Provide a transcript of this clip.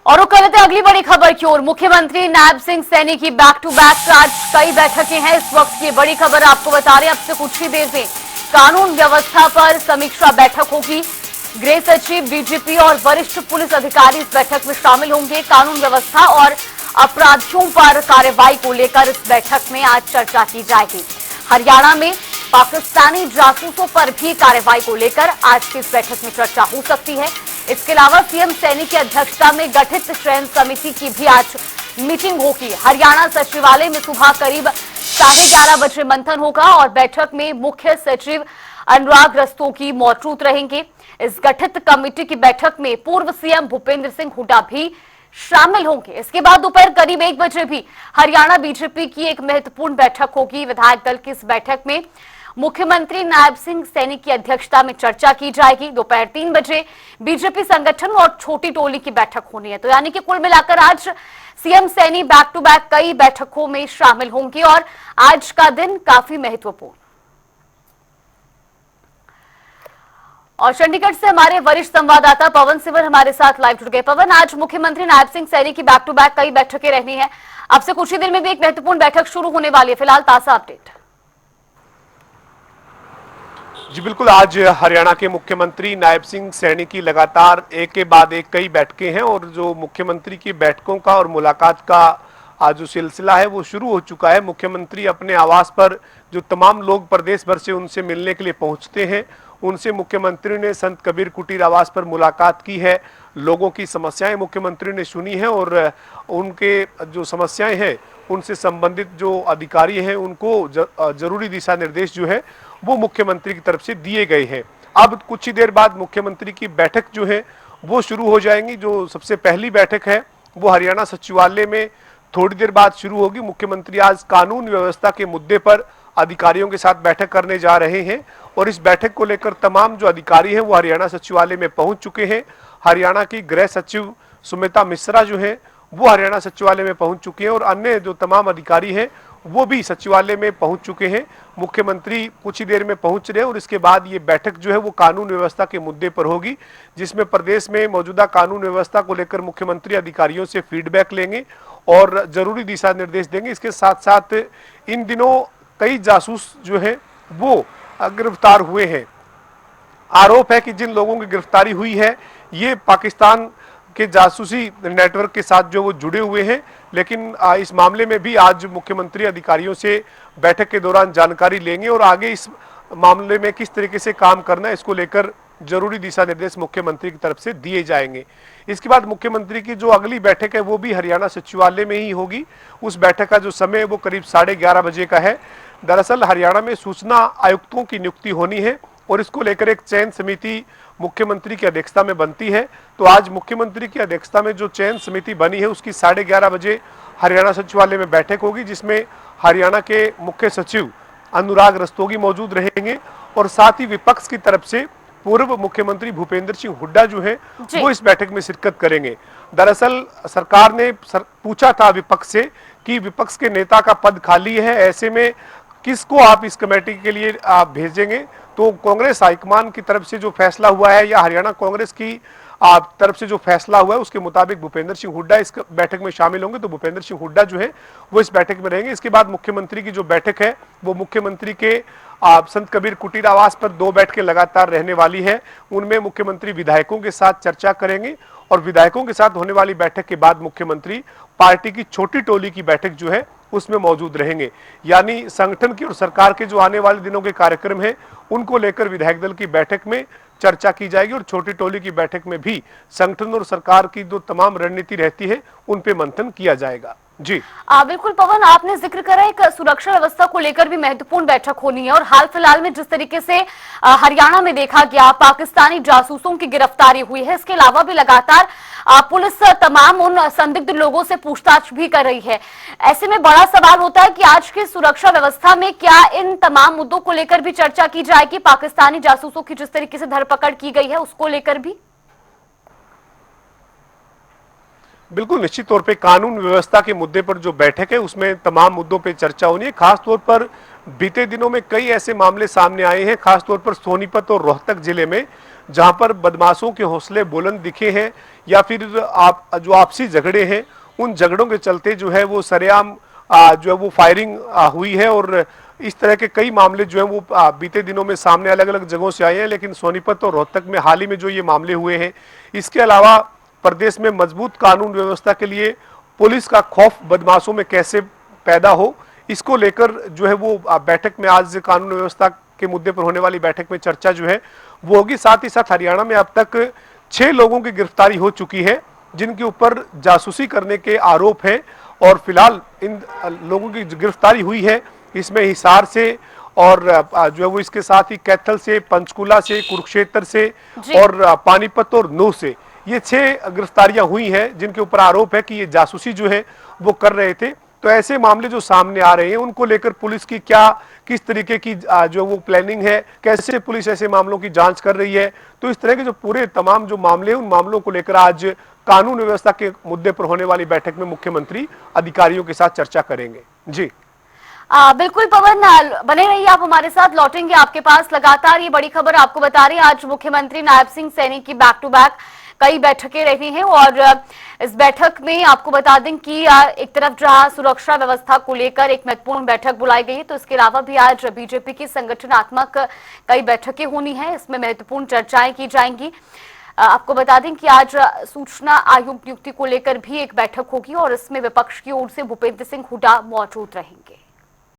और वो कर लेते अगली बड़ी खबर की ओर। मुख्यमंत्री नायब सिंह सैनी की बैक टू बैक आज कई बैठकें हैं। इस वक्त की बड़ी खबर आपको बता रहे हैं, अब से कुछ ही देर में कानून व्यवस्था पर समीक्षा बैठक होगी। गृह सचिव, डीजीपी और वरिष्ठ पुलिस अधिकारी इस बैठक में शामिल होंगे। कानून व्यवस्था और अपराधियों पर कार्रवाई को लेकर इस बैठक में आज चर्चा की जाएगी। हरियाणा में पाकिस्तानी जासूसों पर भी कार्रवाई को लेकर आज की इस बैठक में चर्चा हो सकती है। इसके अलावा सीएम सैनी की अध्यक्षता में गठित चयन समिति की भी आज मीटिंग होगी। हरियाणा सचिवालय में सुबह करीब 11:30 बजे मंथन होगा और बैठक में मुख्य सचिव अनुराग रस्तोगी मौजूद रहेंगे। इस गठित कमेटी की बैठक में पूर्व सीएम भूपेंद्र सिंह हुड्डा भी शामिल होंगे। इसके बाद दोपहर करीब 1 बजे भी हरियाणा बीजेपी की एक महत्वपूर्ण बैठक होगी। विधायक दल की इस बैठक में मुख्यमंत्री नायब सिंह सैनी की अध्यक्षता में चर्चा की जाएगी। दोपहर 3 बजे बीजेपी संगठन और छोटी टोली की बैठक होनी है। तो यानी कि कुल मिलाकर आज CM Saini back to back कई बैठकों में शामिल होंगे और आज का दिन काफी महत्वपूर्ण। और चंडीगढ़ से हमारे वरिष्ठ संवाददाता पवन सिवर हमारे साथ लाइव जुड़ गए। पवन, आज मुख्यमंत्री नायब सिंह सैनी की बैक टू बैक कई बैठकें रहनी है। अब से कुछ ही देर में भी एक महत्वपूर्ण बैठक शुरू होने वाली है। फिलहाल ताजा अपडेट। जी बिल्कुल, आज हरियाणा के मुख्यमंत्री नायब सिंह सैनी की लगातार एक के बाद एक कई बैठकें हैं और जो मुख्यमंत्री की बैठकों का और मुलाकात का आज जो सिलसिला है वो शुरू हो चुका है। मुख्यमंत्री अपने आवास पर जो तमाम लोग प्रदेश भर से उनसे मिलने के लिए पहुंचते हैं, उनसे मुख्यमंत्री ने संत कबीर कुटीर आवास पर मुलाकात की है। लोगों की समस्याएं मुख्यमंत्री ने सुनी है और उनके जो समस्याएं हैं उनसे संबंधित जो अधिकारी हैं उनको जरूरी दिशा निर्देश जो है वो मुख्यमंत्री की तरफ से दिए गए हैं। अब कुछ ही देर बाद मुख्यमंत्री की बैठक जो है वो शुरू हो जाएंगी। जो सबसे पहली बैठक है वो हरियाणा सचिवालय में थोड़ी देर बाद शुरू होगी। मुख्यमंत्री आज कानून व्यवस्था के मुद्दे पर अधिकारियों के साथ बैठक करने जा रहे हैं और इस बैठक को लेकर तमाम जो अधिकारी हैं वो हरियाणा सचिवालय में पहुंच चुके हैं। हरियाणा की गृह सचिव सुमिता मिश्रा जो है वो हरियाणा सचिवालय में पहुंच चुके हैं और अन्य जो तमाम अधिकारी हैं वो भी सचिवालय में पहुंच चुके हैं। मुख्यमंत्री कुछ ही देर में पहुंच रहे हैं और इसके बाद ये बैठक जो है वो कानून व्यवस्था के मुद्दे पर होगी, जिसमें प्रदेश में मौजूदा कानून व्यवस्था को लेकर मुख्यमंत्री अधिकारियों से फीडबैक लेंगे और जरूरी दिशा निर्देश देंगे। इसके साथ साथ इन दिनों कई जासूस जो है वो गिरफ्तार हुए हैं। आरोप है कि जिन लोगों की गिरफ्तारी हुई है ये पाकिस्तान के जासूसी नेटवर्क के साथ जो वो जुड़े हुए हैं, लेकिन इस मामले में भी आज मुख्यमंत्री अधिकारियों से बैठक के दौरान जानकारी लेंगे और आगे इस मामले में किस तरीके से काम करना है इसको लेकर जरूरी दिशा निर्देश मुख्यमंत्री की तरफ से दिए जाएंगे। इसके बाद मुख्यमंत्री की जो अगली बैठक है वो भी हरियाणा सचिवालय में ही होगी। उस बैठक का जो समय है वो करीब 11:30 बजे का है। दरअसल हरियाणा में सूचना आयुक्तों की नियुक्ति होनी है और इसको लेकर एक चयन समिति मुख्यमंत्री की अध्यक्षता में बनती है। तो आज मुख्यमंत्री की अध्यक्षता में जो चयन समिति बनी है उसकी 11:30 बजे हरियाणा सचिवालय में बैठक होगी, जिसमें हरियाणा के मुख्य सचिव अनुराग रस्तोगी मौजूद रहेंगे और साथ ही विपक्ष की तरफ से पूर्व मुख्यमंत्री भूपेंद्र सिंह हुड्डा जो है वो इस बैठक में शिरकत करेंगे। दरअसल सरकार ने पूछा था विपक्ष से कि विपक्ष के नेता का पद खाली है, ऐसे में किसको आप इस कमेटी के लिए आप भेजेंगे। तो कांग्रेस हाईकमान की तरफ से जो फैसला हुआ है या हरियाणा कांग्रेस की तरफ से जो फैसला हुआ है उसके मुताबिक भूपेंद्र सिंह हुड्डा इस बैठक में शामिल होंगे। तो भूपेंद्र सिंह हुड्डा जो है वो इस बैठक में रहेंगे। इसके बाद मुख्यमंत्री की जो बैठक है वो मुख्यमंत्री के संत कबीर कुटीर आवास पर 2 बैठकें लगातार रहने वाली है। उनमें मुख्यमंत्री विधायकों के साथ चर्चा करेंगे और विधायकों के साथ होने वाली बैठक के बाद मुख्यमंत्री पार्टी की छोटी टोली की बैठक जो है उसमें मौजूद रहेंगे। यानी संगठन की और सरकार के जो आने वाले दिनों के कार्यक्रम हैं उनको लेकर विधायक दल की बैठक में चर्चा की जाएगी और छोटी टोली की बैठक में भी संगठन और सरकार की जो तमाम रणनीति रहती है उन पे मंथन किया जाएगा। जी बिल्कुल पवन, आपने जिक्र करा एक सुरक्षा व्यवस्था को लेकर भी महत्वपूर्ण बैठक होनी है और हाल फिलहाल में जिस तरीके से हरियाणा में देखा गया पाकिस्तानी जासूसों की गिरफ्तारी हुई है, इसके अलावा भी लगातार पुलिस तमाम उन संदिग्ध लोगों से पूछताछ भी कर रही है। ऐसे में बड़ा सवाल होता है कि आज की सुरक्षा व्यवस्था में क्या इन तमाम मुद्दों को लेकर भी चर्चा की जाएगी, पाकिस्तानी जासूसों की जिस तरीके से धरपकड़ की गई है उसको लेकर भी। बिल्कुल, निश्चित तौर पे कानून व्यवस्था के मुद्दे पर जो बैठक है उसमें तमाम मुद्दों पे चर्चा होनी है। खास तौर पर बीते दिनों में कई ऐसे मामले सामने आए हैं, खास तौर पर सोनीपत और रोहतक जिले में, जहां पर बदमाशों के हौसले बुलंद दिखे हैं या फिर जो आपसी झगड़े हैं, उन झगड़ों के चलते जो है वो सरेआम जो है वो फायरिंग हुई है। और इस तरह के कई मामले जो है वो बीते दिनों में सामने अलग अलग जगहों से आए हैं। लेकिन सोनीपत और रोहतक में हाल ही में जो ये मामले हुए हैं, इसके अलावा प्रदेश में मजबूत कानून व्यवस्था के लिए पुलिस का खौफ बदमाशों में कैसे पैदा हो, इसको लेकर जो है वो बैठक में आज कानून व्यवस्था के मुद्दे पर होने वाली बैठक में चर्चा जो है वो होगी। साथ ही साथ हरियाणा में अब तक 6 लोगों की गिरफ्तारी हो चुकी है, जिनके ऊपर जासूसी करने के आरोप हैं। और फिलहाल इन लोगों की गिरफ्तारी हुई है, इसमें हिसार से और जो है वो इसके साथ ही कैथल से, पंचकुला से, कुरुक्षेत्र से और पानीपत और नूह से, ये 6 गिरफ्तारियां हुई हैं, जिनके ऊपर आरोप है कि ये जासूसी जो है वो कर रहे थे। तो ऐसे मामले जो सामने आ रहे हैं उनको लेकर पुलिस की किस तरीके की जो वो प्लानिंग है, कैसे पुलिस ऐसे मामलों की जांच कर रही है, तो इस तरह के जो पूरे तमाम जो मामले हैं उन मामलों को लेकर आज कानून व्यवस्था के मुद्दे पर होने वाली बैठक में मुख्यमंत्री अधिकारियों के साथ चर्चा करेंगे। जी बिल्कुल पवन, बने रहिए आप हमारे साथ, लौटेंगे आपके पास। लगातार ये बड़ी खबर आपको बता रही है, आज मुख्यमंत्री नायब सिंह सैनी की बैक टू बैक कई बैठकें रही हैं और इस बैठक में आपको बता दें कि एक तरफ जहां सुरक्षा व्यवस्था को लेकर एक महत्वपूर्ण बैठक बुलाई गई है, तो इसके अलावा भी आज बीजेपी की संगठनात्मक कई बैठकें होनी है, इसमें महत्वपूर्ण चर्चाएं की जाएंगी। आपको बता दें कि आज सूचना आयोग नियुक्ति को लेकर भी एक बैठक होगी और इसमें विपक्ष की ओर से भूपेंद्र सिंह हुड्डा मौजूद रहेंगे।